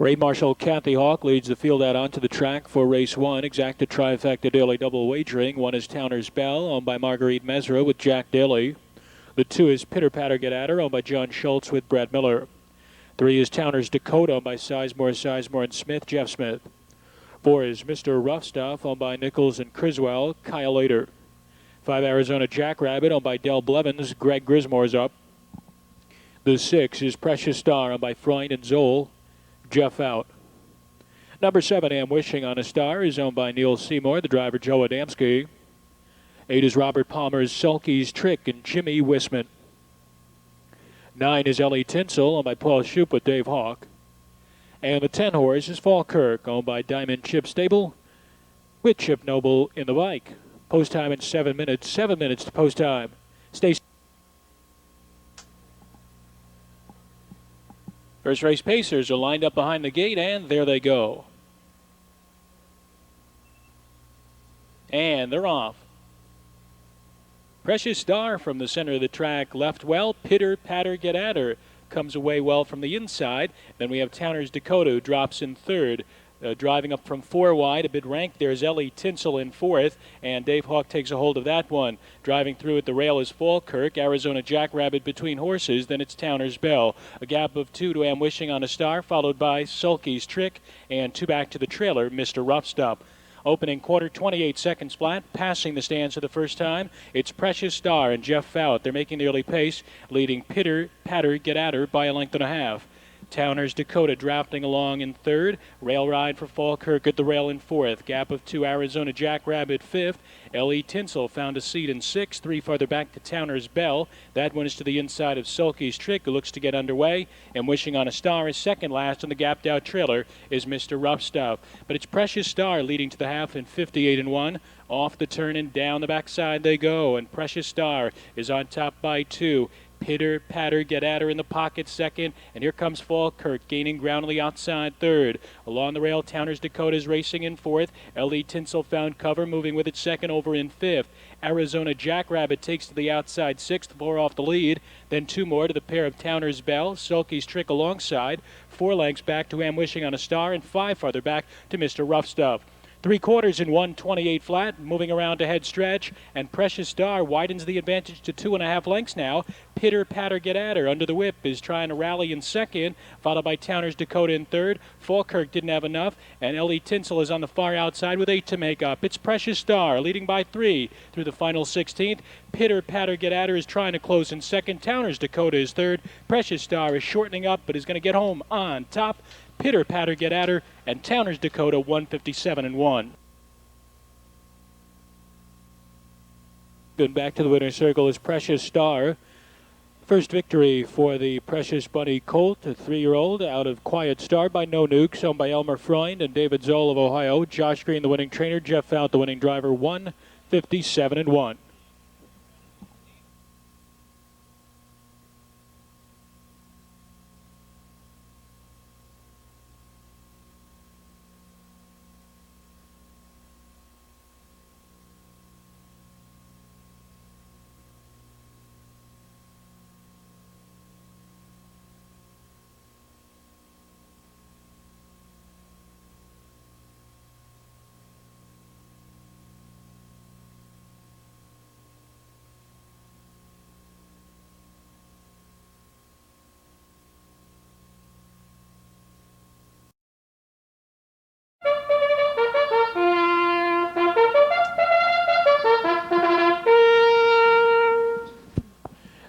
Great Marshal Kathy Hawk leads the field out onto the track for race 1. Exacta Trifecta Daily Double Wagering. 1 is TOWNER'S Bell, owned by Marguerite Mesra with Jack Daly. The 2 is Pitter Patter Get At Her, owned by John Schultz with Brad Miller. 3 is TOWNER'S DAKOTA, owned by Sizemore and Smith, Jeff Smith. 4 is Mr. Rough Stuff, owned by Nichols and Criswell, Kyle Later. 5 Arizona Jackrabbit, owned by Blevins, Greg Grismore's up. The 6 is Precious Star, owned by Freund and Zoll, Jeff out. Number 7, Am Wishing on a Star, is owned by Neil Seymour, the driver Joe Adamski. 8 is Robert Palmer's SULKY'S Trick and Jimmy Whistman. 9 is Ellie Tinsel, owned by Paul Shoup with Dave Hawk. And the 10 horse is Falkirk, owned by Diamond Chip Stable with Chip Noble in the bike. Post time in 7 minutes. 7 minutes to post time. Stay. First race pacers are lined up behind the gate, and there they go. And they're off. Precious Star from the center of the track left well. Pitter Patter Get At Her comes away well from the inside. Then we have TOWNER'S DAKOTA, who drops in third. Driving up from 4 wide, a bit ranked. There's Ellie Tinsel in 4th, and Dave Hawk takes a hold of that one. Driving through at the rail is Falkirk, Arizona Jackrabbit between horses, then it's TOWNER'S Bell. A gap of 2 to Am Wishing on a Star, followed by SULKY'S Trick, and 2 back to the trailer, Mr. Rough Stuff. Opening quarter, 28 seconds flat, passing the stands for the first time. It's Precious Star and Jeff Fout. They're making the early pace, leading Pitter Patter Get At Her by a length and a half. TOWNER'S DAKOTA drafting along in third. Rail ride for Falkirk at the rail in 4th. Gap of 2, Arizona Jackrabbit 5th. L.E. Tinsel found a seat in 6th. 3 farther back to TOWNER'S Bell. That one is to the inside of SULKY'S Trick, who looks to get underway. And Wishing on a Star is second last, and the gapped out trailer is Mr. Rough Stuff. But it's Precious Star leading to the half in 58-1. Off the turn and down the backside they go, and Precious Star is on top by 2. Pitter Patter Get At Her in the pocket second, and here comes Falkirk gaining ground on the outside third. Along the rail, TOWNER'S DAKOTA is racing in 4th. L.E. Tinsel found cover, moving with it second over in 5th. Arizona Jackrabbit takes to the outside 6th, 4 off the lead. Then 2 more to the pair of TOWNER'S Bell, SULKY'S Trick alongside. 4 lengths back to Am Wishing on a Star, and 5 farther back to Mr. Rough Stuff. 3 quarters in 1:28 flat, moving around to head stretch, and Precious Star widens the advantage to 2.5 lengths now. Pitter Patter Get At Her under the whip is trying to rally in second, followed by TOWNER'S DAKOTA in third. Falkirk didn't have enough, and Ellie Tinsel is on the far outside with 8 to make up. It's Precious Star leading by 3 through the final 16th. Pitter Patter Get At Her is trying to close in second. TOWNER'S DAKOTA is third. Precious Star is shortening up, but is going to get home on top. Pitter Patter Get At Her and TOWNER'S DAKOTA 157-1. Good, back to the winner's circle is Precious Star. First victory for the Precious Bunny Colt, a 3-year-old out of Quiet Start by No Nukes, owned by Elmer Freund and David Zoll of Ohio. Josh Green, the winning trainer. Jeff Fout, the winning driver. 157-1.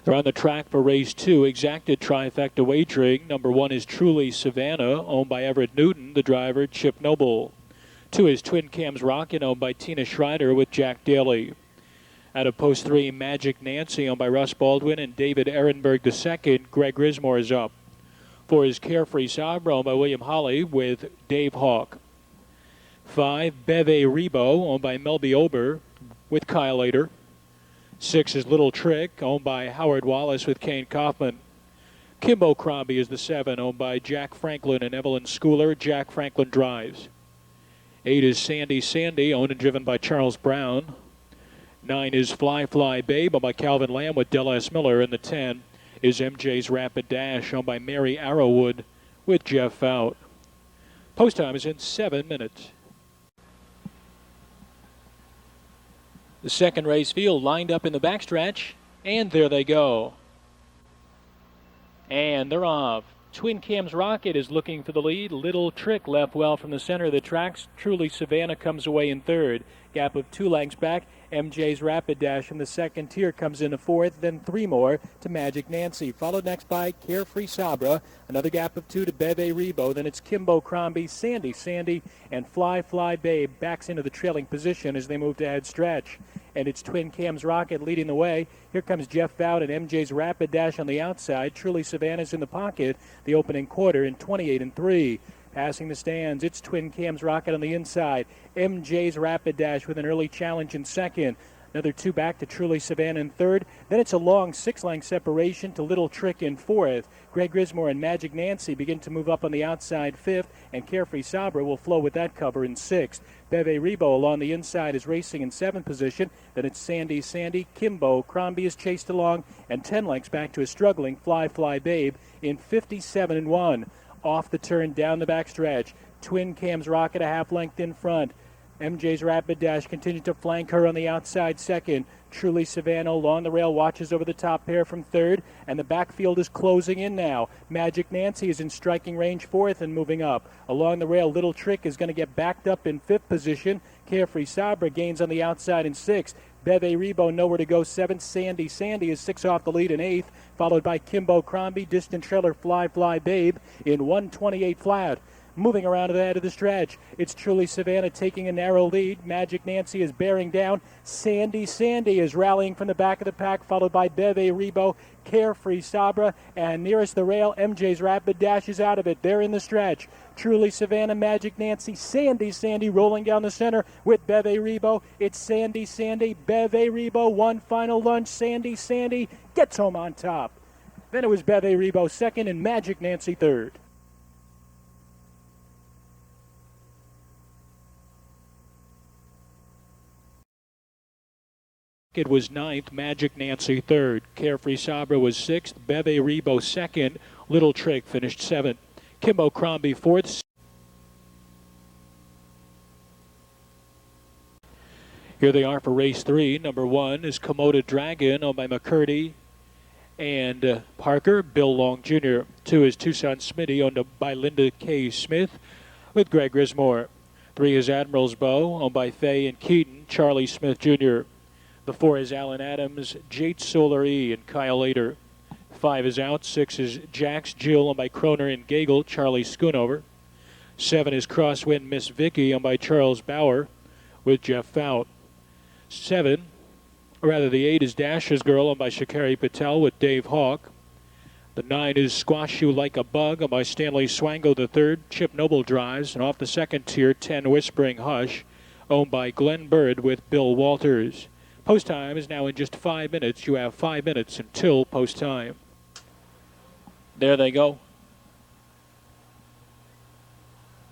They're on the track for race 2, Exacta Trifecta Wagering. Number 1 is Truly Savannah, owned by Everett Newton, the driver Chip Noble. 2 is Twin Cams Rockin', owned by Tina Schreider with Jack Daly. Out of post 3, Magic Nancy, owned by Russ Baldwin and David Ehrenberg II. Greg Grismore is up. 4 is Carefree Sabra, owned by William Holly with Dave Hawk. 5, Beve Rebo, owned by Melby Ober with Kyle Later. 6 is Little Trick, owned by Howard Wallace with Kane Kaufman. Kimbo Crombie is the 7, owned by Jack Franklin and Evelyn Schooler. Jack Franklin drives. 8 is Sandy, owned and driven by Charles Brown. 9 is Fly Fly Babe, owned by Calvin Lamb with Del S. Miller. And the 10 is MJ's Rapid Dash, owned by Mary Arrowwood with Jeff Fout. Post time is in 7 minutes. The second race field lined up in the backstretch, and there they go. And they're off. Twin Cam's Rocket is looking for the lead. Little Trick left well from the center of the tracks. Truly Savannah comes away in third. Gap of 2 lengths back. MJ's Rapid Dash from the second tier comes into fourth. Then 3 more to Magic Nancy. Followed next by Carefree Sabra. Another gap of 2 to Beve Rebo. Then it's Kimbo Crombie, Sandy, and Fly Babe backs into the trailing position as they move to head stretch. And it's Twin Cam's Rocket leading the way. Here comes Jeff Bout and MJ's Rapid Dash on the outside. Truly Savannah's in the pocket. The opening quarter in 28-3. Passing the stands, it's Twin Cam's Rocket on the inside. MJ's Rapid Dash with an early challenge in second. Another 2 back to Truly Savannah in third. Then it's a long 6-length separation to Little Trick in fourth. Greg Grismore and Magic Nancy begin to move up on the outside fifth, and Carefree Sabra will flow with that cover in sixth. Beve Rebo along the inside is racing in seventh position. Then it's Sandy. Kimbo Crombie is chased along, and 10 lengths back to a struggling Fly Babe in 57-1. Off the turn, down the backstretch. Twin Cam's Rocket a half length in front. MJ's Rapid Dash continues to flank her on the outside second. Truly Savannah along the rail watches over the top pair from third, and the backfield is closing in now. Magic Nancy is in striking range fourth and moving up. Along the rail, Little Trick is going to get backed up in fifth position. Carefree Sabra gains on the outside in sixth. Beve Rebo nowhere to go seventh. Sandy is 6 off the lead in eighth, followed by Kimbo Crombie, distant trailer Fly Babe in 128 flat. Moving around to the head of the stretch, it's Truly Savannah taking a narrow lead. Magic Nancy is bearing down. Sandy is rallying from the back of the pack, followed by Beve Rebo, Carefree Sabra, and nearest the rail, MJ's Rapid Dash is out of it. They're in the stretch. Truly Savannah, Magic Nancy, Sandy rolling down the center with Beve Rebo. It's Sandy, Beve Rebo, one final lunge. Sandy gets home on top. Then it was Beve Rebo second and Magic Nancy third. It was ninth, Magic Nancy third. Carefree Sabra was sixth, Beve Rebo second. Little Trick finished seventh. Kimbo Crombie fourth. Here they are for race 3. Number 1 is KOMODA Dragon, owned by McCurdy and Parker. Bill Long Jr. 2 is Tucson Smitty, owned by Linda K. Smith with Greg Grismore. 3 is Admiral's Bow, owned by Faye and Keaton, Charlie Smith Jr. The 4 is Alan Adams, JATES, SOLARE, and Kyle Later. 5 is out. 6 is Jack's Jill, owned by Kroner and Gagel, Charlie Schoonover. 7 is Crosswind Miss Vicky, owned by Charles Bauer with Jeff Fout. The 8 is Dasher's Girl, owned by Shakari Patel with Dave Hawk. The 9 is Squash You Like a Bug, owned by Stanley Swango III, Chip Noble drives. And off the second tier, 10 Whispering Hush, owned by Glenn Bird with Bill Walters. Post time is now in just 5 minutes. You have 5 minutes until post time. There they go.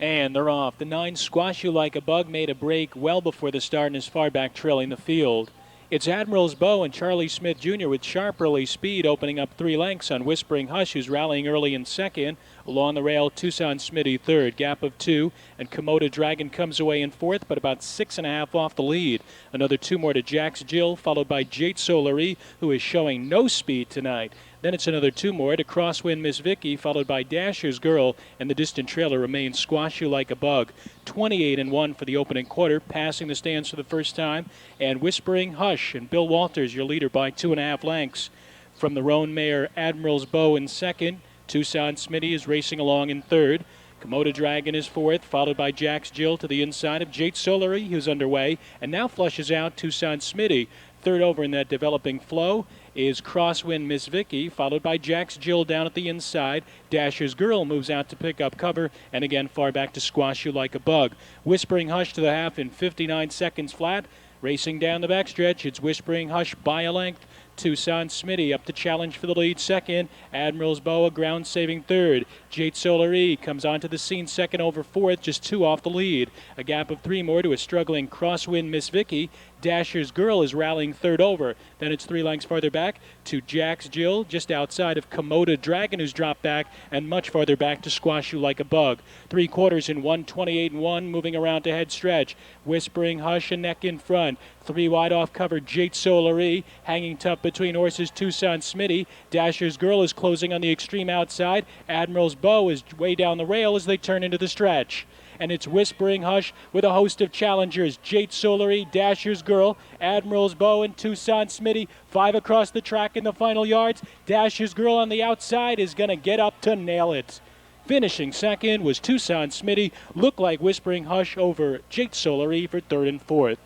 And they're off. The 9 Squash You Like a Bug made a break well before the start and is far back trailing the field. It's Admiral's Bow and Charlie Smith Jr. with sharp early speed, opening up 3 lengths on Whispering Hush, who's rallying early in second. Along the rail, Tucson Smitty third, gap of 2, and KOMODA Dragon comes away in fourth, but about 6.5 off the lead. Another 2 more to Jack's Jill, followed by JATES, SOLARE, who is showing no speed tonight. Then it's another 2 more to Crosswind Miss Vicky, followed by Dasher's Girl, and the distant trailer remains Squash You Like a Bug. 28-1 for the opening quarter, passing the stands for the first time, and Whispering Hush and Bill Walters, your leader by 2.5 lengths. From the roan mare, Admiral's Bow in second. Tucson Smitty is racing along in third. KOMODA Dragon is fourth, followed by Jack's Jill to the inside of JATES, SOLARE, who's underway, and now flushes out Tucson Smitty. Third over in that developing flow is Crosswind Miss Vicky, followed by Jack's Jill down at the inside. Dasher's Girl moves out to pick up cover, and again far back to Squash You Like a Bug. Whispering Hush to the half in 59 seconds flat. Racing down the backstretch, it's Whispering Hush by a length. Tucson Smitty up to challenge for the lead second. Admiral's Bow a ground saving third. SOLARE comes onto the scene second over fourth, just 2 off the lead. A gap of 3 more to a struggling crosswind Miss Vicky. Dasher's Girl is rallying third over. Then it's 3 lengths farther back to Jack's Jill, just outside of KOMODA Dragon, who's dropped back, and much farther back to Squash You Like a Bug. 3/4 in 1:28.1, moving around to head stretch. Whispering Hush and Neck in front. 3 wide off cover, SOLARE, hanging tough between horses Tucson Smitty. Dasher's Girl is closing on the extreme outside. Admiral's Bow is way down the rail as they turn into the stretch. And it's Whispering Hush with a host of challengers. SOLARE, Dasher's Girl, Admiral's Bow, and Tucson Smitty. 5 across the track in the final yards. Dasher's Girl on the outside is going to get up to nail it. Finishing second was Tucson Smitty. Looked like Whispering Hush over SOLARE for third and fourth.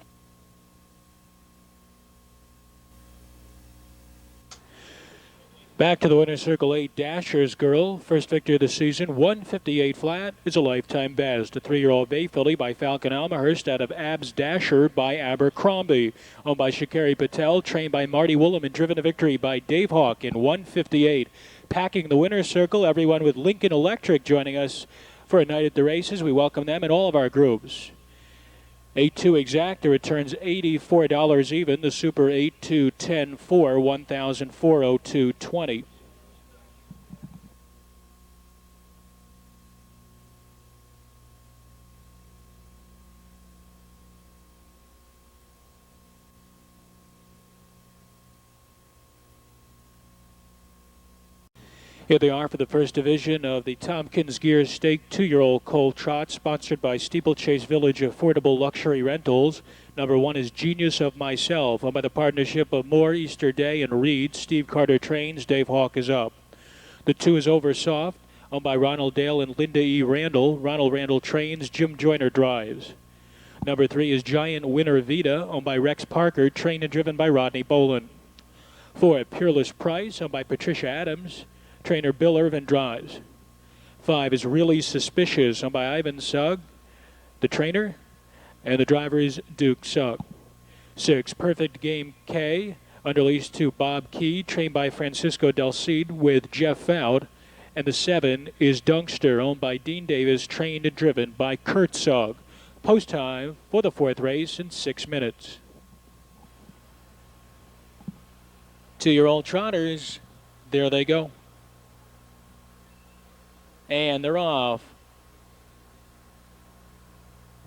Back to the winner's circle 8, Dasher's Girl. First victory of the season, 158 flat, is a lifetime best. A 3-year-old bay filly by Falcon Almahurst out of Abs Dasher by Abercrombie. Owned by Shakari Patel, trained by Marty Woolham, and driven to victory by Dave Hawk in 158. Packing the winner's circle, everyone with Lincoln Electric joining us for a night at the races. We welcome them in all of our groups. 8-2 exact, it returns $84 even. The Super 8-2 10-4, $1,402.20. Here they are for the first division of the Tompkins Gears Stake 2-year-old Coal Trot, sponsored by Steeplechase Village Affordable Luxury Rentals. Number 1 is Genius of Myself, owned by the partnership of Moore, Easter Day, and Reed. Steve Carter trains, Dave Hawk is up. The 2 is Oversoft, owned by Ronald Dale and Linda E. Randall. Ronald Randall trains, Jim Joyner drives. Number 3 is Giant Winner Vita, owned by Rex Parker, trained and driven by Rodney Bolon. 4, Peerless Price, owned by Patricia Adams. Trainer Bill Irvine drives. 5 is Really Suspicious, owned by Ivan Sugg, the trainer, and the driver is Duke Sugg. 6, Perfect Game K, under lease to Bob Key, trained by Francisco Del Cid with Jeff Foud. And the 7 is Dunkster, owned by Dean Davis, trained and driven by Kurt Sugg. Post time for the 4th race in 6 minutes. 2-year-old trotters, there they go. And they're off.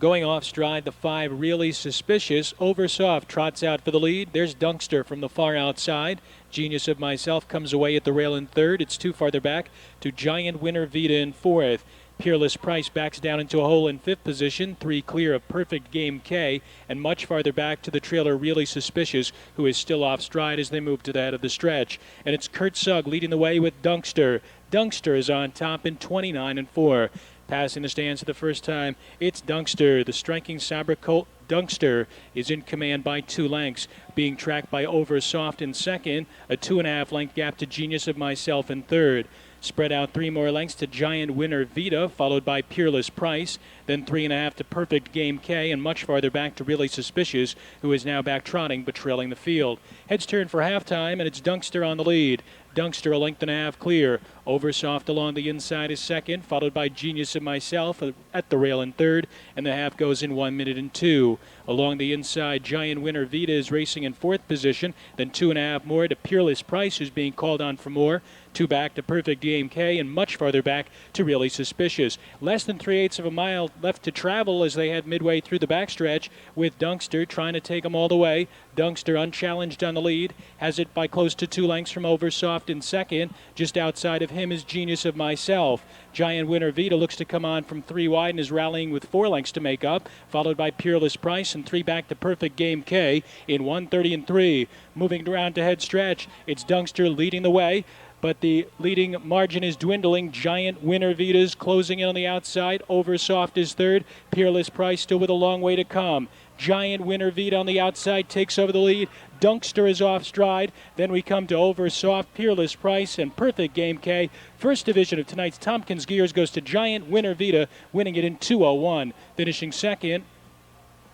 Going off stride, the 5, Really Suspicious. Oversoft trots out for the lead. There's Dunkster from the far outside. Genius of Myself comes away at the rail in third. It's 2 farther back to Giant Winner Vita in fourth. Peerless Price backs down into a hole in 5th position, 3 clear of Perfect Game K, and much farther back to the trailer Really Suspicious, who is still off stride as they move to the head of the stretch. And it's Kurt Sugg leading the way with Dunkster. Dunkster is on top in 29-4. Passing the stands for the first time, it's Dunkster. The striking Sabre Colt Dunkster is in command by 2 lengths, being tracked by Oversoft in second, a 2.5 length gap to Genius of Myself in third. Spread out 3 more lengths to Giant Winner Vita, followed by Peerless Price, then 3.5 to Perfect Game K, and much farther back to Really Suspicious, who is now back trotting but trailing the field. Heads turn for halftime, and it's Dunkster on the lead. Dunkster a length and a half clear. Oversoft along the inside is second, followed by Genius of Myself at the rail in third, and the half goes in 1 minute and 2. Along the inside, Giant Winner Vita is racing in 4th position, then 2.5 more to Peerless Price, who's being called on for more. 2 back to Perfect Game K, and much farther back to Really Suspicious. Less than 3/8 of a mile left to travel as they head midway through the backstretch, with Dunkster trying to take them all the way. Dunkster unchallenged on the lead, has it by close to 2 lengths from Oversoft in second. Just outside of him is Genius of Myself. Giant Winner Vita looks to come on from 3 wide and is rallying with 4 lengths to make up, followed by Peerless Price, and 3 back to Perfect Game K in 1:30-3. Moving around to head stretch, it's Dunkster leading the way, but the leading margin is dwindling. Giant Winner Vita's closing in on the outside. Oversoft is third. Peerless Price still with a long way to come. Giant Winner Vita on the outside takes over the lead. Dunkster is off stride. Then we come to Oversoft, Peerless Price, and Perfect Game K. First division of tonight's Tompkins Gears goes to Giant Winner Vita, winning it in 2:01. Finishing second,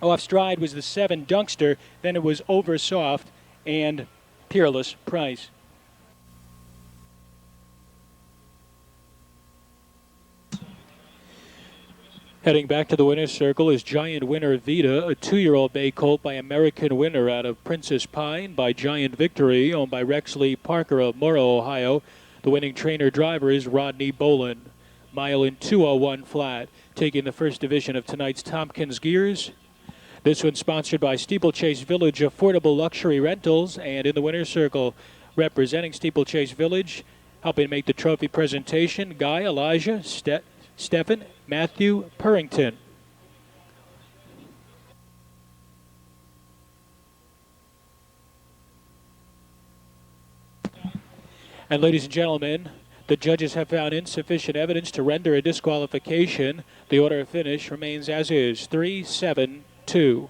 off stride was the 7 Dunkster. Then it was Oversoft and Peerless, Price. Heading back to the winner's circle is Giant Winner Vita, a 2-year-old bay colt by American Winner out of Princess Pine by Giant Victory, owned by Rexley Parker of Morrow, Ohio. The winning trainer driver is Rodney Bolon. Mile in 2:01 flat, taking the first division of tonight's Tompkins Gears. This one's sponsored by Steeplechase Village Affordable Luxury Rentals, and in the winner's circle, representing Steeplechase Village, helping make the trophy presentation, Guy, Elijah, Stephen, Matthew Purrington. And ladies and gentlemen, the judges have found insufficient evidence to render a disqualification. The order of finish remains as is, 3-7-2.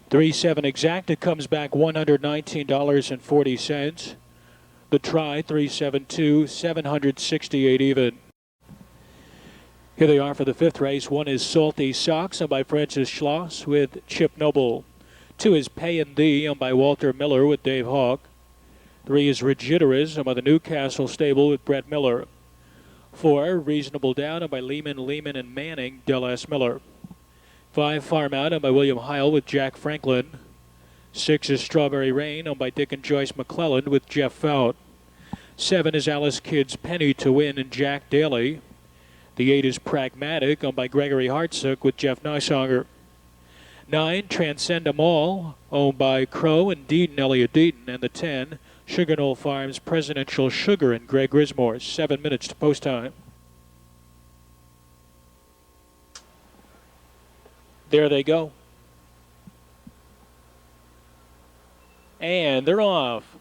$3-7 exact. It comes back $119.40. The try, 3-7-2, 768 even. Here they are for the fifth race. One is Salty Socks, owned by Francis Schloss with Chip Noble. 2 is Pay and Thee, owned by Walter Miller with Dave Hawk. 3 is Rigidorous, owned by the Newcastle stable with Brett Miller. 4, Reasonable Doubt, owned by Lehman, and Manning, Del S. Miller. 5, Farm Out, owned by William Heil with Jack Franklin. 6 is Strawberry Rain, owned by Dick and Joyce McClellan with Jeff Fout. 7 is Alice Kidd's Penny to Win and Jack Daly. The 8 is Pragmatic, owned by Gregory Hartsook with Jeff Nysonger. 9, Transcend'EM All, owned by Crow and Deaton, Elliott Deaton. And the 10, Sugar Knoll Farms Presidential Sugar and Greg Grismore. 7 minutes to post time. There they go. And they're off.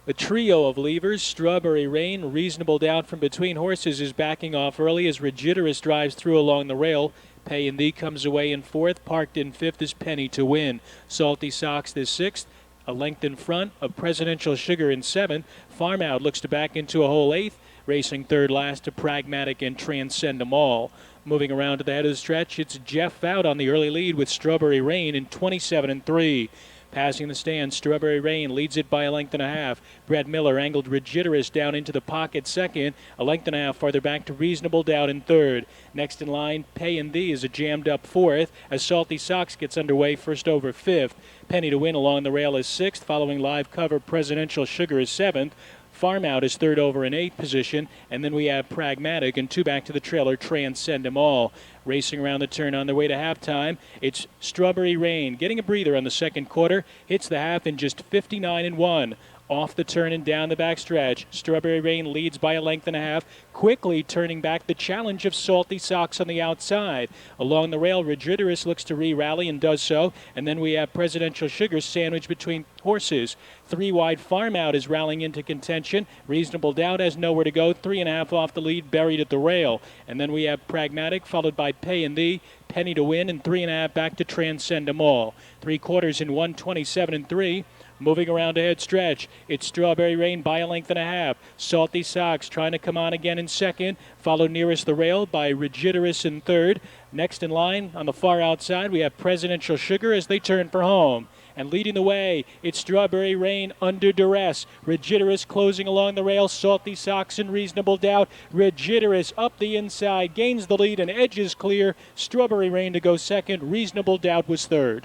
A trio of levers, Strawberry Rain, Reasonable Doubt from between horses is backing off early as Rigidorous drives through along the rail. Pay and Thee comes away in 4th. Parked in 5th is Penny to Win. Salty Socks is 6th. A length in front of Presidential Sugar in 7th. Farm Out looks to back into a hole 8th. Racing 3rd last to Pragmatic and Transcend'EM All. Moving around to the head of the stretch, it's Jeff Fout on the early lead with Strawberry Rain in 27-3. Passing the stand, Strawberry Rain leads it by a length and a half. Brett Miller angled Rigidorous down into the pocket 2nd. A length and a half farther back to Reasonable Doubt in 3rd. Next in line, Pay and Thee is a jammed up 4th as Salty Socks gets underway first over 5th. Penny to Win along the rail is 6th. Following live cover, Presidential Sugar is 7th. Farm Out is 3rd over in 8th position, and then we have Pragmatic and 2 back to the trailer, Transcend'EM All. Racing around the turn on their way to halftime, it's Strawberry Rain getting a breather on the 2nd quarter, hits the half in just 59-1. Off the turn and down the backstretch, Strawberry Rain leads by a length and a half, quickly turning back the challenge of Salty Socks on the outside. Along the rail, Rigidorous looks to re-rally and does so, and then we have Presidential Sugar sandwiched between horses. 3 wide, Farm Out is rallying into contention. Reasonable Doubt has nowhere to go, 3.5 off the lead, buried at the rail. And then we have Pragmatic, followed by Pay and Thee, Penny to Win, and 3.5 back to Transcend'EM All. 3 quarters in 1:27-3. Moving around ahead stretch, it's Strawberry Rain by a length and a half. Salty Socks trying to come on again in 2nd, followed nearest the rail by Rigidorous in 3rd. Next in line on the far outside, we have Presidential Sugar as they turn for home. And leading the way, it's Strawberry Rain under duress. Rigidorous closing along the rail. Salty Socks and Reasonable Doubt. Rigidorous up the inside, gains the lead and edges clear. Strawberry Rain to go 2nd. Reasonable Doubt was 3rd.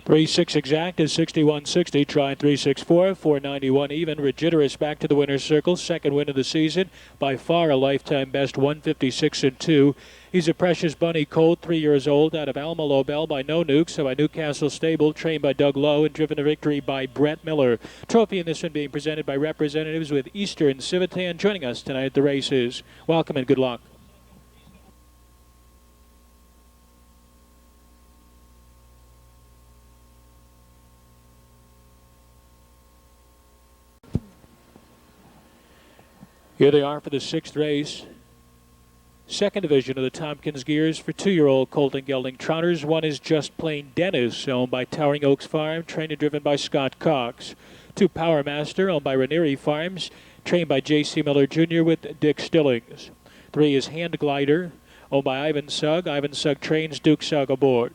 $3-6 exact is 61.60. Try 3-6-4, 491 even. Rigidorous back to the winner's circle. 2nd win of the season. By far a lifetime best, 156-2. He's a Precious Bunny colt, 3 years old, out of Alma Lobel by No Nukes, so by Newcastle Stable, trained by Doug Lowe and driven to victory by Brett Miller. Trophy in this one being presented by representatives with Eastern Civitan joining us tonight at the races. Welcome and good luck. Here they are for the 6th race. Second division of the Tompkins Gears for 2-year-old colt and gelding trotters. One is Just Plain Dennis, owned by Towering Oaks Farm, trained and driven by Scott Cox. 2 Power Master, owned by Ranieri Farms, trained by J.C. Miller Jr. with Dick Stillings. 3 is Hand Glider, owned by Ivan Sugg. Ivan Sugg trains, Duke Sugg aboard.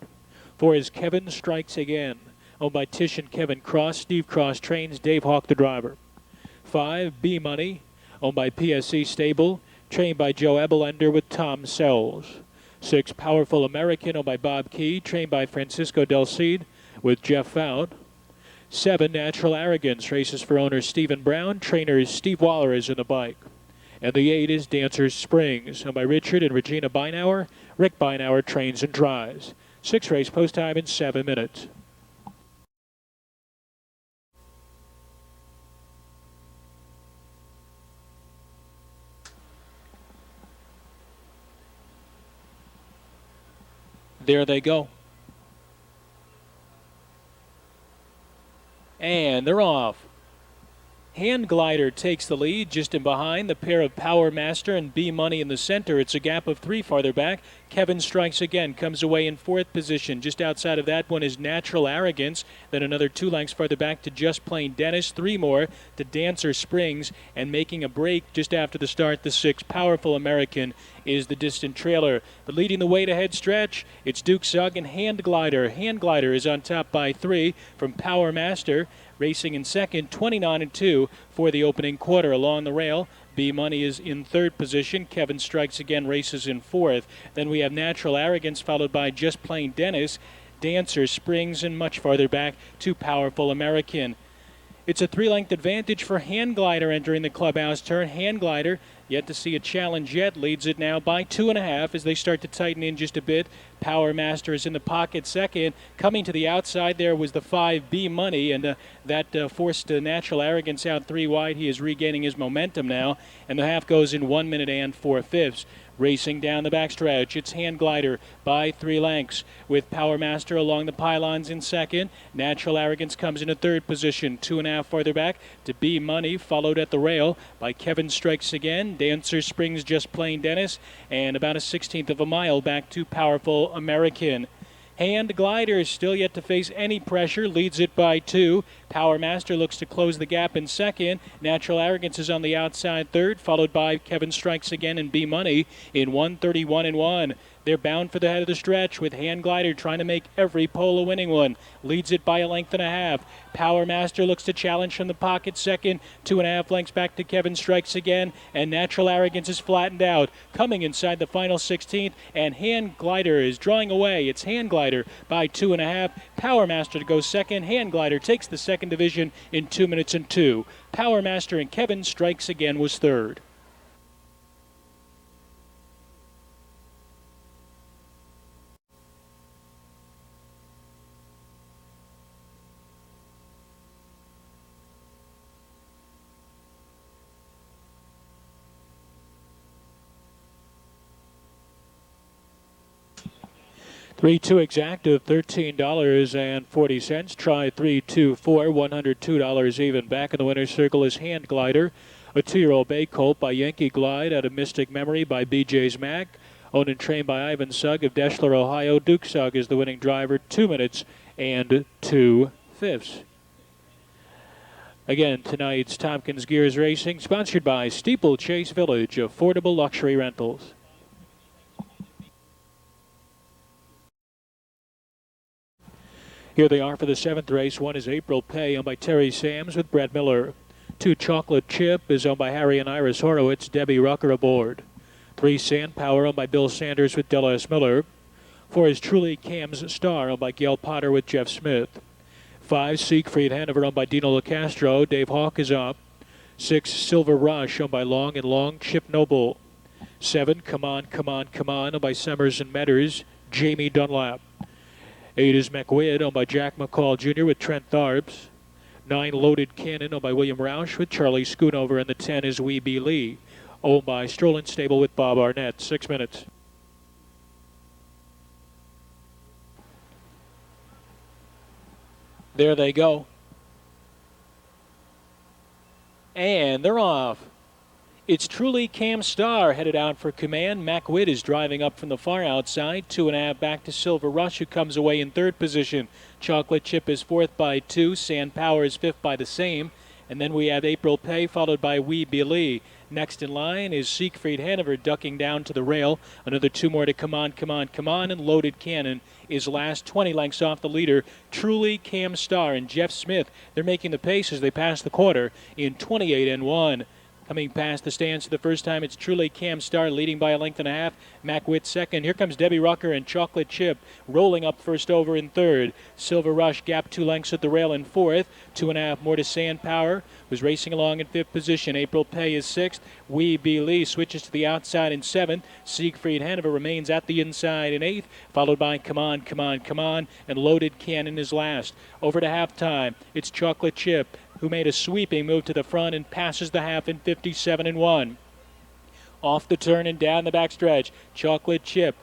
4 is Kevin Strikes Again, owned by Tish and Kevin Cross. Steve Cross trains, Dave Hawk the driver. 5, B Money, owned by PSC Stable, trained by Joe Ebelender with Tom Sells. 6, Powerful American, owned by Bob Key, trained by Francisco Del Cid with Jeff Fout. 7, Natural Arrogance, races for owner Stephen Brown, trainers Steve Waller is in the bike. And the 8 is Dancer's Springs, owned by Richard and Regina Beinhauer. Rick Beinhauer trains and drives. 6 race post time in 7 minutes. There they go. And they're off. Hand Glider takes the lead, just in behind. The pair of Power Master and B Money in the center. It's a gap of 3 farther back. Kevin Strikes Again comes away in 4th position. Just outside of that one is Natural Arrogance. Then another 2 lengths farther back to Just Plain Dennis. 3 more to Dancer Springs. And making a break just after the start, the 6 Powerful American is the distant trailer. But leading the way to head stretch, it's Duke Sugg and Hand Glider. Hand Glider is on top by 3 from Power Master. Racing in second, 29-2 for the opening quarter. Along the rail, B Money is in 3rd position. Kevin Strikes Again races in 4th. Then we have Natural Arrogance, followed by Just Plain Dennis, Dancer Springs, and much farther back to Powerful American. It's a 3-length advantage for Hand Glider entering the clubhouse turn. Hand Glider, yet to see a challenge yet, leads it now by 2.5 as they start to tighten in just a bit. Power Master is in the pocket second. Coming to the outside there was the 5 B Money, and that forced Natural Arrogance out 3 wide. He is regaining his momentum now, and the half goes in 1 minute and 4/5. Racing down the backstretch, it's Hand Glider by 3 lengths with Power Master along the pylons in second. Natural Arrogance comes into 3rd position, 2.5 farther back to B Money, followed at the rail by Kevin Strikes Again, Dancer Springs, Just Plain Dennis, and about a 1/16 of a mile back to Powerful American. Hand Glider is still yet to face any pressure, leads it by 2. Power Master looks to close the gap in second. Natural Arrogance is on the outside 3rd, followed by Kevin Strikes Again and B Money in 1:31-1. They're bound for the head of the stretch with Hand Glider trying to make every pole a winning one. Leads it by 1.5 lengths. Power Master looks to challenge from the pocket second. 2.5 lengths back to Kevin Strikes Again. And Natural Arrogance is flattened out. Coming inside the final 16th. And Hand Glider is drawing away. It's Hand Glider by 2.5. Power Master to go second. Hand Glider takes the second division in 2 minutes and 2. Power Master and Kevin Strikes Again was 3rd. $3-2 exactive, $13.40. Try 3-2-4, $102 even. Back in the winner's circle is Hand Glider, a 2-year-old bay colt by Yankee Glide out of Mystic Memory by BJ's Mac. Owned and trained by Ivan Sugg of Deschler, Ohio. Duke Sugg is the winning driver, 2 minutes and 2/5. Again, tonight's Tompkins Gears Racing, sponsored by Steeplechase Village, affordable luxury rentals. Here they are for the 7th race. 1 is April Pay, owned by Terry Sams with Brett Miller. 2 Chocolate Chip is owned by Harry and Iris Horowitz, Debbie Rucker aboard. 3 Sand Power, owned by Bill Sanders with Della S. Miller. 4 is Truly Cam's Star, owned by Gail Potter with Jeff Smith. 5 Siegfried Hanover, owned by Dino LaCastro. Dave Hawk is up. 6 Silver Rush, owned by Long and Long, Chip Noble. 7 Come On, Come On, Come On, owned by Summers and Metters, Jamie Dunlap. 8 is McWid, owned by Jack McCall Jr. with Trent Tharbs. 9 Loaded Cannon, owned by William Roush with Charlie Schoonover. And the 10 is We Be Lee, owned by Strollin Stable with Bob Arnett. 6 minutes. There they go. And they're off. It's truly Cam Starr headed out for command. Mac Witt is driving up from the far outside. 2.5 back to Silver Rush, who comes away in third position. Chocolate Chip is fourth by 2. Sand Power is fifth by the same. And then we have April Pay, followed by Wee Billy. Next in line is SIEGFRIED Hanover ducking down to the rail. Another 2 more to Come On, Come On, Come On. And Loaded Cannon is last, 20 lengths off the leader. Truly Cam Starr and Jeff Smith, they're making the pace as they pass the quarter in 28-1. Coming past the stands for the first time, it's truly Cam Starr leading by a length and a half. Mac Witt second. Here comes Debbie Rucker and Chocolate Chip rolling up first over in third. Silver Rush gap 2 lengths at the rail in fourth. 2.5 more to Sand Power, who's racing along in fifth position. April Pay is sixth. Wee Bee Lee switches to the outside in seventh. SIEGFRIED Hanover remains at the inside in eighth, followed by Come On, Come On, Come On, and Loaded Cannon is last. Over to halftime, it's Chocolate Chip, who made a sweeping move to the front and passes the half in 57-1. Off the turn and down the backstretch, Chocolate Chip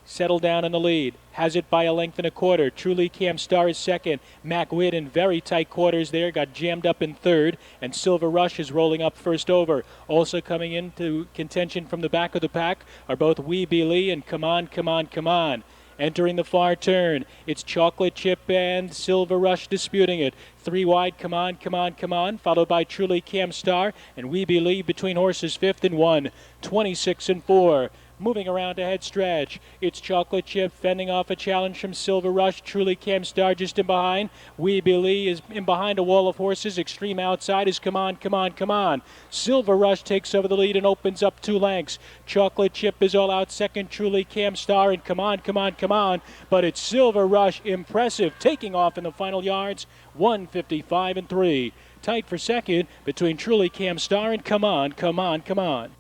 settled down in the lead, has it by a length and a quarter. Truly Cam Starr is second. Mac Witt in very tight quarters there, got jammed up in third, and Silver Rush is rolling up first over. Also coming into contention from the back of the pack are both Wee Bee Lee and Come On, Come On, Come On. Entering the far turn, it's Chocolate Chip and Silver Rush disputing it. 3 wide, Come On, Come On, Come On, followed by Truly Cam Starr and Wee Bee Lee between horses, fifth and 1, 26-4. Moving around to head stretch, it's Chocolate Chip fending off a challenge from Silver Rush. Truly Cam Starr just in behind. Wee Bee Lee is in behind a wall of horses. Extreme outside is Come On, Come On, Come On. Silver Rush takes over the lead and opens up 2 lengths. Chocolate Chip is all out second. Truly Cam Starr and Come On, Come On, Come On. But it's Silver Rush, impressive, taking off in the final yards, 155-3. Tight for second between Truly Cam Starr and Come On, Come On, Come On.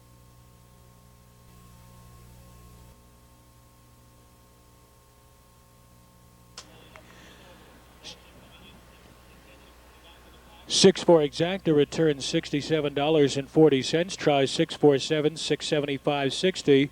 Six for Exacta returns $67.40. Tries 647, 675.60.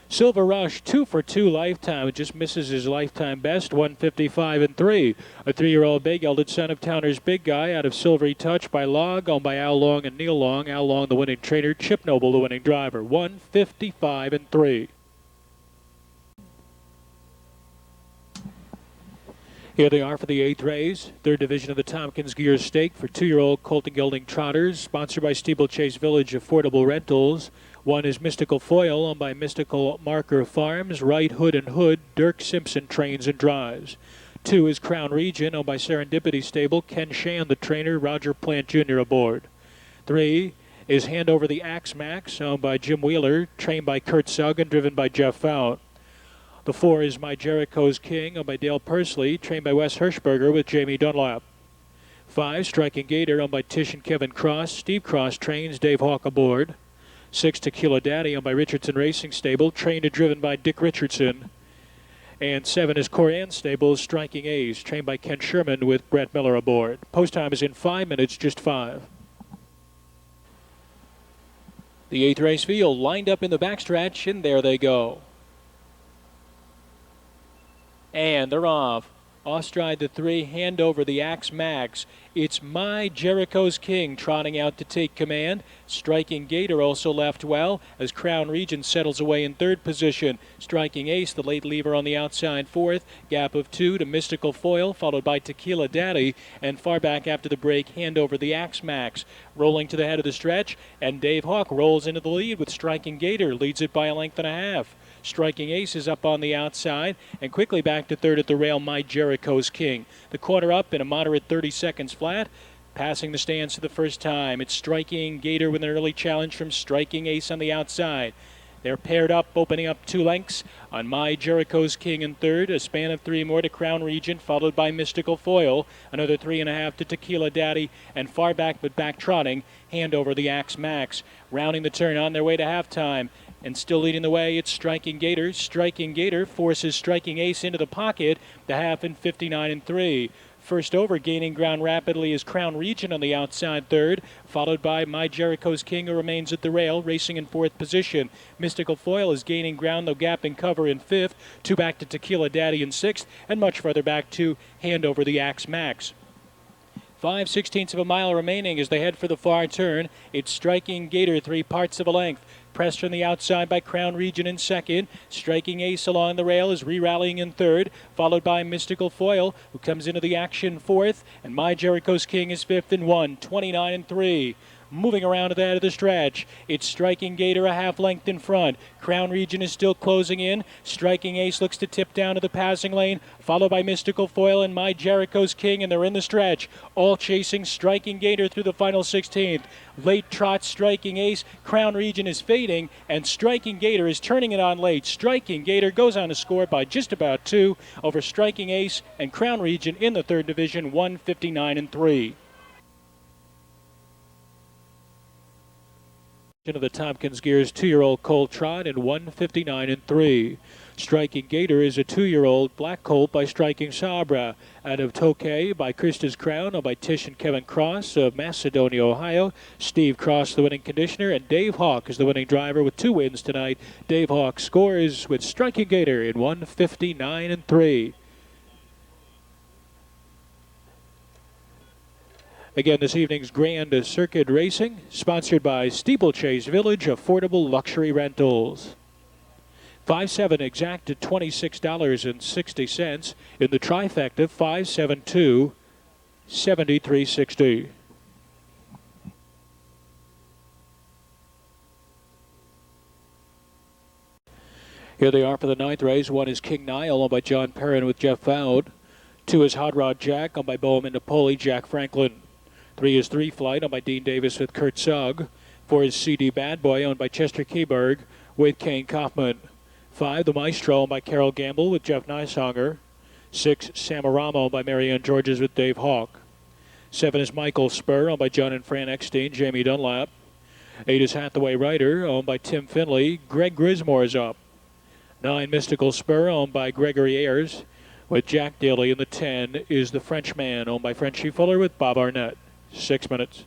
Silver Rush 2 for 2 lifetime. It just misses his lifetime best, 155-3. A 3-year-old big gelded son of TOWNER'S Big Guy out of Silvery Touch by Log, owned by Al Long and Neil Long. Al Long the winning trainer, Chip Noble the winning driver, 155-3. Here they are for the 8th race, 3rd division of the Tompkins Gear Stake for 2-year-old colt and gelding trotters, sponsored by Steeplechase Village Affordable Rentals. 1 is Mystical Foil, owned by Mystical Marker Farms, Right Hood and Hood, Dirk Simpson trains and drives. 2 is Crown Region, owned by Serendipity Stable, Ken Shan the trainer, Roger Plant Jr. aboard. 3 is Hand Over the Axe Max, owned by Jim Wheeler, trained by Kurt Sugg and driven by Jeff Fout. The 4 is My Jericho's King, owned by Dale Pursley, trained by Wes Hirschberger with Jamie Dunlap. 5, Striking Gator, owned by Tish and Kevin Cross. Steve Cross trains, Dave Hawk aboard. 6, Tequila Daddy, owned by Richardson Racing Stable, trained and driven by Dick Richardson. And 7 is Corian Stables, Striking A's, trained by Ken Sherman with Brett Miller aboard. Post time is in 5 minutes, just 5. The 8th race field lined up in the backstretch, and there they go. And they're off. Off-stride the 3, Hand Over the Axe Max. It's My Jericho's King trotting out to take command. Striking Gator also left well as Crown Region settles away in 3rd position. Striking Ace, the late lever on the outside 4th. Gap of 2 to Mystical Foil, followed by Tequila Daddy. And far back after the break, Hand Over the Axe Max. Rolling to the head of the stretch, and Dave Hawk rolls into the lead with Striking Gator. Leads it by a length and a half. Striking Ace is up on the outside, and quickly back to 3rd at the rail, My Jericho's King. The quarter up in a moderate 30 seconds flat. Passing the stands for the first time, it's Striking Gator with an early challenge from Striking Ace on the outside. They're paired up, opening up 2 lengths on My Jericho's King in 3rd. A span of 3 more to Crown Region, followed by Mystical Foil. Another 3.5 to Tequila Daddy, and far back but back trotting, Hand Over the Axe Max. Rounding the turn on their way to halftime. And still leading the way, it's Striking Gator. Striking Gator forces Striking Ace into the pocket. The half in 59-3. First over, gaining ground rapidly, is Crown Region on the outside 3rd, followed by My Jericho's King, who remains at the rail, racing in 4th position. Mystical Foil is gaining ground, though gap and cover in 5th. 2 back to Tequila Daddy in 6th, and much further back to Hand Over the Axe Max. 5/16 of a mile remaining as they head for the far turn. It's Striking Gator 3/4 of a length. Pressed from the outside by Crown Region in second. Striking Ace along the rail is re-rallying in third, followed by Mystical Foil, who comes into the action fourth. And My Jericho's King is fifth in 1:29.3. Moving around to the head of the stretch, it's Striking Gator a half length in front. Crown Region is still closing in. Striking Ace looks to tip down to the passing lane, followed by Mystical Foil and My Jericho's King, and they're in the stretch, all chasing Striking Gator through the final 16th. Late trot Striking Ace. Crown Region is fading, and Striking Gator is turning it on late. Striking Gator goes on to score by just about 2 over Striking Ace and Crown Region in the third division, 1:59.3. Of the Tompkins Gears 2-year-old colt trot in 1:59.3. Striking Gator is a 2-year-old black colt by Striking Sabra. Out of Tokay by Krista's Crown, owned by Tish and Kevin Cross of Macedonia, Ohio. Steve Cross, the winning conditioner, and Dave Hawk is the winning driver with 2 wins tonight. Dave Hawk scores with Striking Gator in 1:59.3. Again, this evening's Grand Circuit Racing, sponsored by Steeplechase Village Affordable Luxury Rentals. 5-7 exact at $26.60. In the trifecta, 5-7-2, 73.60. Here they are for the 9th race. 1 is King Nile, owned by John Perrin with Jeff Fowd. 2 is Hot Rod Jack, owned by Bowman Napoli, Jack Franklin. 3 is 3 Flight, owned by Dean Davis with Kurt Sugg. 4 is CD Bad Boy, owned by Chester Keyberg with Kane Kaufffman. 5, The Maestro, owned by Carol Gamble with Jeff Neishonger. 6, Samarama, owned by Marianne Georges with Dave Hawk. 7 is Michael Spur, owned by John and Fran Eckstein, Jamie Dunlap. 8 is Hathaway Rider, owned by Tim Finley. Greg Grismore is up. 9, Mystical Spur, owned by Gregory Ayers with Jack Daly. And the 10 is The Frenchman, owned by Frenchie Fuller with Bob Arnett. 6 minutes.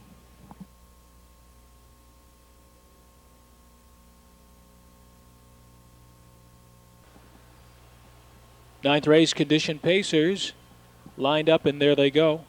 Ninth race, Condition Pacers lined up, and there they go.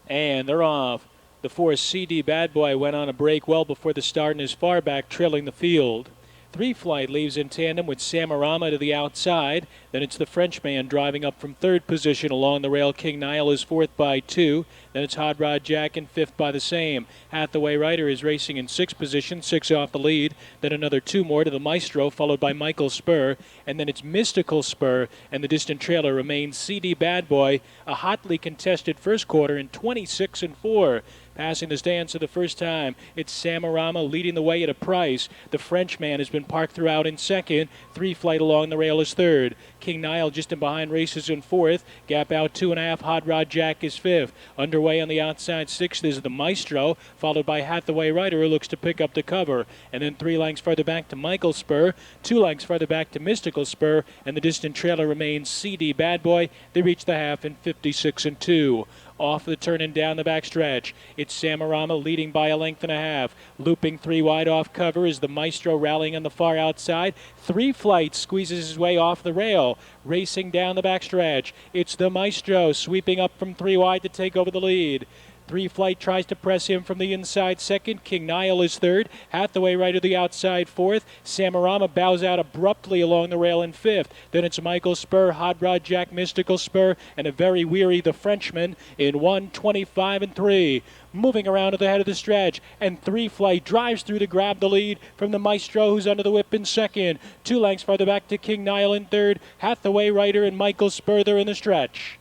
And they're off. The 4 CD Bad Boy went on a break well before the start and is far back, trailing the field. 3 Flight leaves in tandem with Samarama to the outside. Then it's the Frenchman driving up from 3rd position along the rail. King Nile is 4th by 2. Then it's Hot Rod Jack in 5th by the same. Hathaway Rider is racing in 6th position, 6 off the lead. Then another 2 more to the Maestro, followed by Michael Spur. And then it's Mystical Spur, and the distant trailer remains CD Bad Boy. A hotly contested first quarter in 26-4. Passing the stands for the first time, it's Samarama leading the way at a price. The Frenchman has been parked throughout in 2nd. 3 Flight along the rail is 3rd. King Nile just in behind races in 4th. Gap out 2.5. Hot Rod Jack is 5th. Underway on the outside 6th is the Maestro, followed by Hathaway Rider, who looks to pick up the cover. And then 3 lengths further back to Michael Spur, 2 lengths further back to Mystical Spur, and the distant trailer remains CD Bad Boy. They reach the half in 56-2. Off the turn and down the backstretch, it's Samarama leading by a length and a half. Looping 3 wide off cover is the Maestro rallying on the far outside. 3 Flight squeezes his way off the rail. Racing down the backstretch, it's the Maestro sweeping up from 3 wide to take over the lead. 3 Flight tries to press him from the inside 2nd. King Nile is 3rd. Hathaway Rider the outside 4th. Samarama bows out abruptly along the rail in 5th. Then it's Michael Spur, Hot Rod Jack, Mystical Spur, and a very weary The Frenchman in 1:25-3. Moving around to the head of the stretch, and 3 Flight drives through to grab the lead from the Maestro, who's under the whip in 2nd. 2 lengths farther back to King Nile in 3rd. Hathaway Rider and Michael Spur there in the stretch.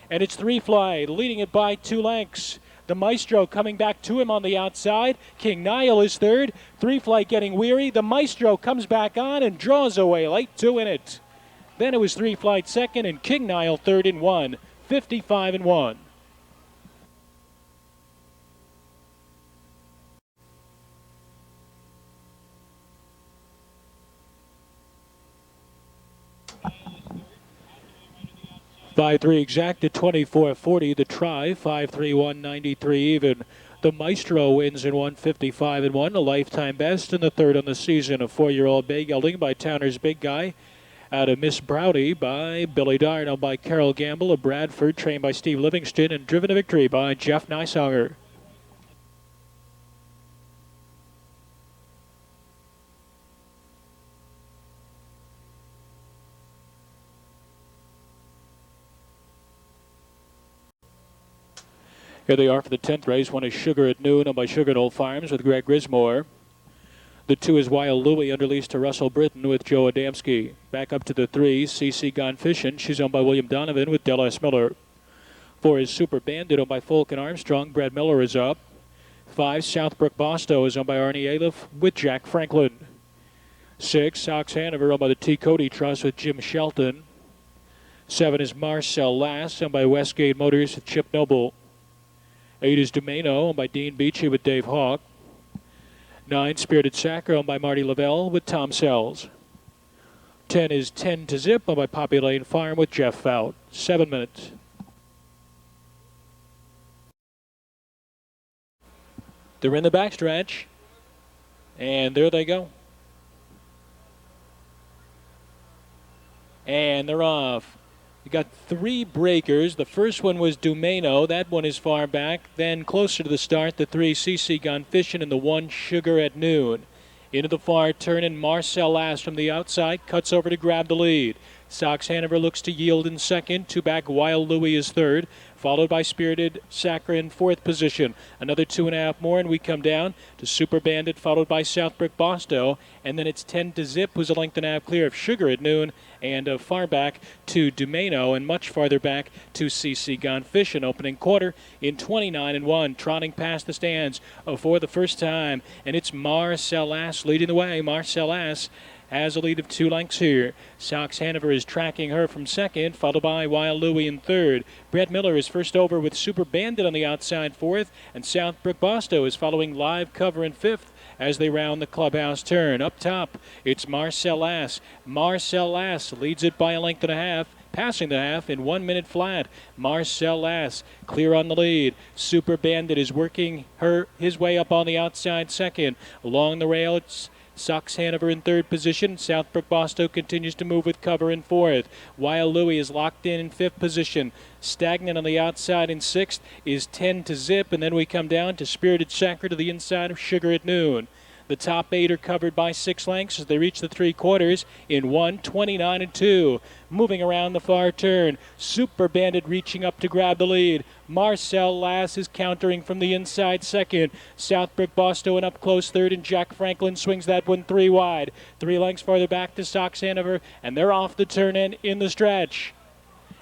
And it's 3 Flight leading it by 2 lengths. The Maestro coming back to him on the outside. King Nile is 3rd. 3 Flight getting weary. The Maestro comes back on and draws away late to win it. Then it was 3 Flight 2nd and King Nile 3rd in 1:55-1. 5-3 exact at 24.40. The try, 5-3, 193 even. The Maestro wins in 1:55-1, a lifetime best, and the 3rd on the season. A 4-year-old bay gelding by TOWNER'S Big Guy out of Miss Browdy by Billy Dyer, owned by Carol Gamble of Bradford, trained by Steve Livingston, and driven to victory by Jeff Neisauer. Here they are for the 10th race. One is Sugar at Noon, owned by Sugar at Old Farms with Greg GRISMORE. The 2 is Wild Louie, underleased to Russell Britton with Joe Adamski. Back up to the 3, CC Gone Fishing. She's owned by William Donovan with Del S. Miller. 4 is Super Bandit, owned by Folk and Armstrong. Brad Miller is up. 5, Southbrook Bosto is owned by Arnie Aliff with Jack Franklin. 6, Sox Hanover, owned by the T. Cody Trust with Jim Shelton. 7 is Marcel Lass, owned by Westgate Motors with Chip Noble. 8 is Dumeno, owned by Dean Beachy with Dave Hawk. 9, Spirited Sacker, owned by Marty Lavelle with Tom Sells. 10 is 10 to Zip, owned by Poppy Lane Farm with Jeff Fout. 7 minutes. They're in the backstretch, and there they go. And they're off. You got 3 breakers. The first one was Dumeno. That one is far back. Then closer to the start, the 3 CC Gone Fishing and the 1 Sugar at Noon. Into the far turn, and Marcel Lass from the outside cuts over to grab the lead. Sox Hanover looks to yield in second. 2 back, Wild Louie is third, followed by Spirited Sacker in 4th position. Another 2.5 more, and we come down to Super Bandit, followed by Southbrook Bosto. And then it's 10 to Zip, who's a length and a half clear of Sugar at Noon, and far back to Dumeno, and much farther back to CC Gone Fishing. Opening quarter in 29-1, trotting past the stands for the first time, and it's Marcel Lass leading the way. Marcel Lass has a lead of 2 lengths here. Sox Hanover is tracking her from second, followed by Wild Louie in third. Brett Miller is first over with Super Bandit on the outside fourth, and Southbrook Bosto is following Live Cover in fifth as they round the clubhouse turn. Up top, it's Marcel Lass. Marcel Lass leads it by a length and a half, passing the half in 1 minute flat. Marcel Lass clear on the lead. Super Bandit is working his way up on the outside second. Along the rail, it's Sox Hanover in third position. Southbrook Bosto continues to move with cover in fourth. Wild Louie is locked in fifth position. Stagnant on the outside in sixth is 10 to Zip, and then we come down to Spirited Sacker to the inside of Sugar at Noon. The top 8 are covered by 6 lengths as they reach the 3/4 in 1:29-2. Moving around the far turn, Super Bandit reaching up to grab the lead. Marcel Lass is countering from the inside second. Southbrook Bosto and up close third, and Jack Franklin swings that one 3 wide. 3 lengths farther back to Sox Hanover, and they're off the turn end in the stretch.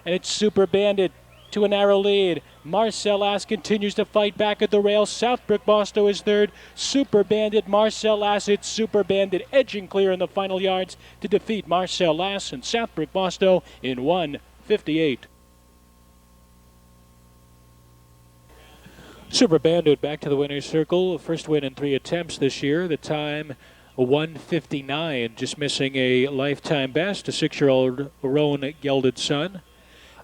And it's Super Bandit to a narrow lead. Marcel Lass continues to fight back at the rail. Southbrook Bosto is third. Super Bandit, Marcel Lass. It's Super Bandit edging clear in the final yards to defeat Marcel Lass and Southbrook Bosto in 1:58. Super Bandit back to the winner's circle. First win in 3 attempts this year. The time 1:59, just missing a lifetime best. A 6-year-old Roan gelded son.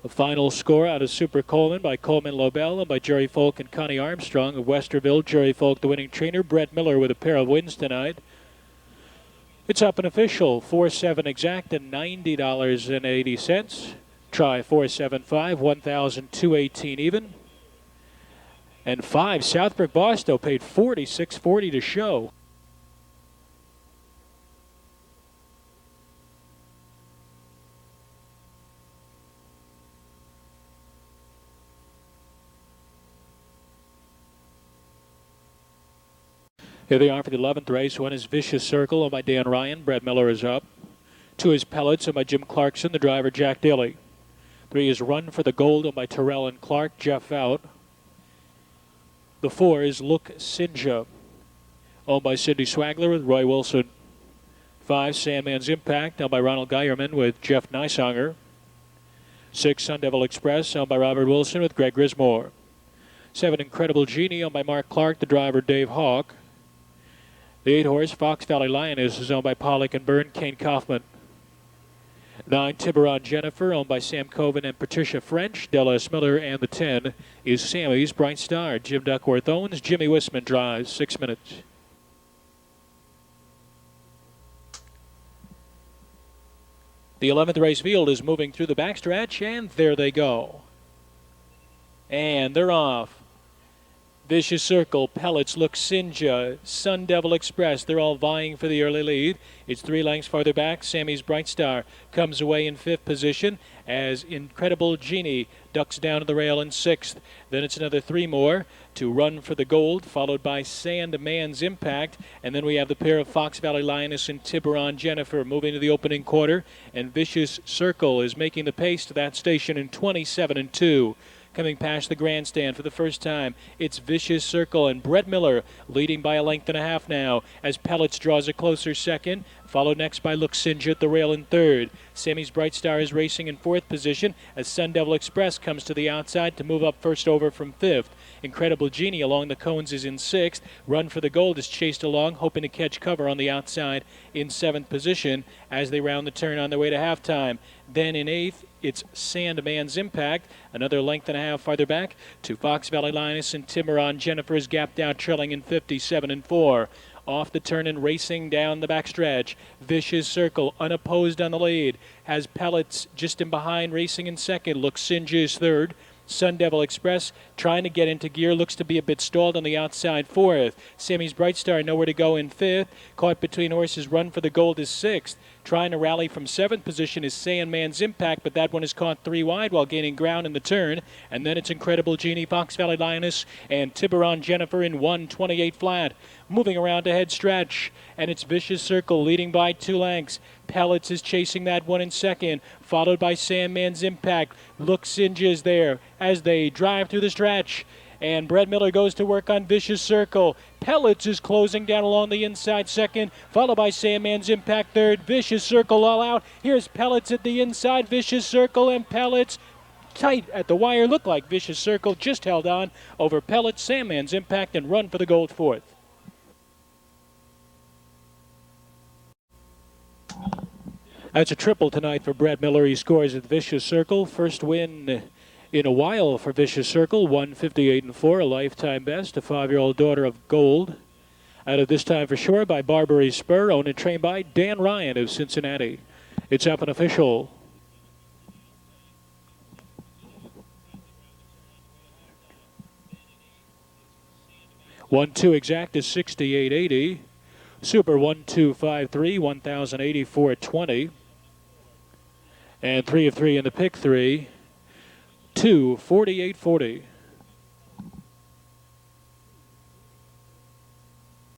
A final score out of Super Coleman by Coleman Lobel and by Jerry Folk and Connie Armstrong of Westerville. Jerry Folk, the winning trainer. Brett Miller with a pair of wins tonight. It's up and official. 4-7 exact and $90.80. Try 4-7-5, 1,218 even. And 5, Southbrook Bosto paid $46.40 to show. Here they are for the 11th race. 1 is Vicious Circle, owned by Dan Ryan. Brad Miller is up. 2 is Pellets, owned by Jim Clarkson, the driver Jack Daly. 3 is Run for the Gold, owned by Terrell and Clark, Jeff Out. The 4 is Look Sinja, owned by Cindy Swagler with Roy Wilson. 5, Sandman's Impact, owned by Ronald Geierman with Jeff Neisauer. 6, Sun Devil Express, owned by Robert Wilson with Greg GRISMORE. 7, Incredible Genie, owned by Mark Clark, the driver Dave Hawk. The 8-horse Fox Valley Lioness is owned by Pollock and Byrne, Kane Kaufman. 9, Tiburon Jennifer, owned by Sam Coven and Patricia French, Della Miller, and the 10 is Sammy's Bright Star. Jim Duckworth owns, Jimmy Wisman drives. 6 minutes. The 11th race field is moving through the backstretch, and there they go. And they're off. Vicious Circle, Pellets, Luxinja, Sun Devil Express, they're all vying for the early lead. It's 3 lengths farther back. Sammy's Bright Star comes away in 5th position as Incredible Genie ducks down to the rail in 6th. Then it's another 3 more to Run for the Gold, followed by Sandman's Impact. And then we have the pair of Fox Valley Lioness and Tiburon Jennifer moving to the opening quarter. And Vicious Circle is making the pace to that station in 27-2. Coming past the grandstand for the first time, it's Vicious Circle and Brett Miller leading by a length and a half now as Pellets draws a closer second, followed next by Luxinja at the rail in 3rd. Sammy's Bright Star is racing in 4th position as Sun Devil Express comes to the outside to move up first over from 5th. Incredible Genie along the cones is in 6th. Run for the Gold is chased along, hoping to catch cover on the outside in 7th position as they round the turn on their way to halftime. Then in 8th, it's Sandman's Impact, another length and a half farther back to Fox Valley Lioness and Tiburon Jennifer is gapped out, trailing in 57-4. Off the turn and racing down the backstretch. Vicious Circle, unopposed on the lead, has Pellets just in behind, racing in 2nd. Luxinja is 3rd. Sun Devil Express trying to get into gear, looks to be a bit stalled on the outside 4th. Sammy's Bright Star nowhere to go in 5th. Caught between horses, Run for the Gold is 6th. Trying to rally from 7th position is Sandman's Impact, but that one is caught 3 wide while gaining ground in the turn. And then it's Incredible Genie, Fox Valley Lioness, and Tiburon Jennifer in 1:28 flat. Moving around to head stretch, and it's Vicious Circle leading by 2 lengths. Pellets is chasing that one in 2nd, followed by Sandman's Impact. Luxinja is there as they drive through the stretch. And Brett Miller goes to work on Vicious Circle. Pellets is closing down along the inside 2nd, followed by Sandman's Impact 3rd. Vicious Circle all out. Here's Pellets at the inside. Vicious Circle and Pellets tight at the wire. Look like Vicious Circle just held on over Pellets, Sandman's Impact, and Run for the Gold 4th. That's a triple tonight for Brett Miller. He scores at Vicious Circle. First win in a while for Vicious Circle. 1:58-4, a lifetime best. A 5-year-old daughter of Gold. Out of this time for sure by Barbary Spur, owned and trained by Dan Ryan of Cincinnati. It's up and official. (1-2) exact is 68.80. Super 1-2-5-3, 1,084.20. And 3 of 3 in the pick 3, 2:48.40.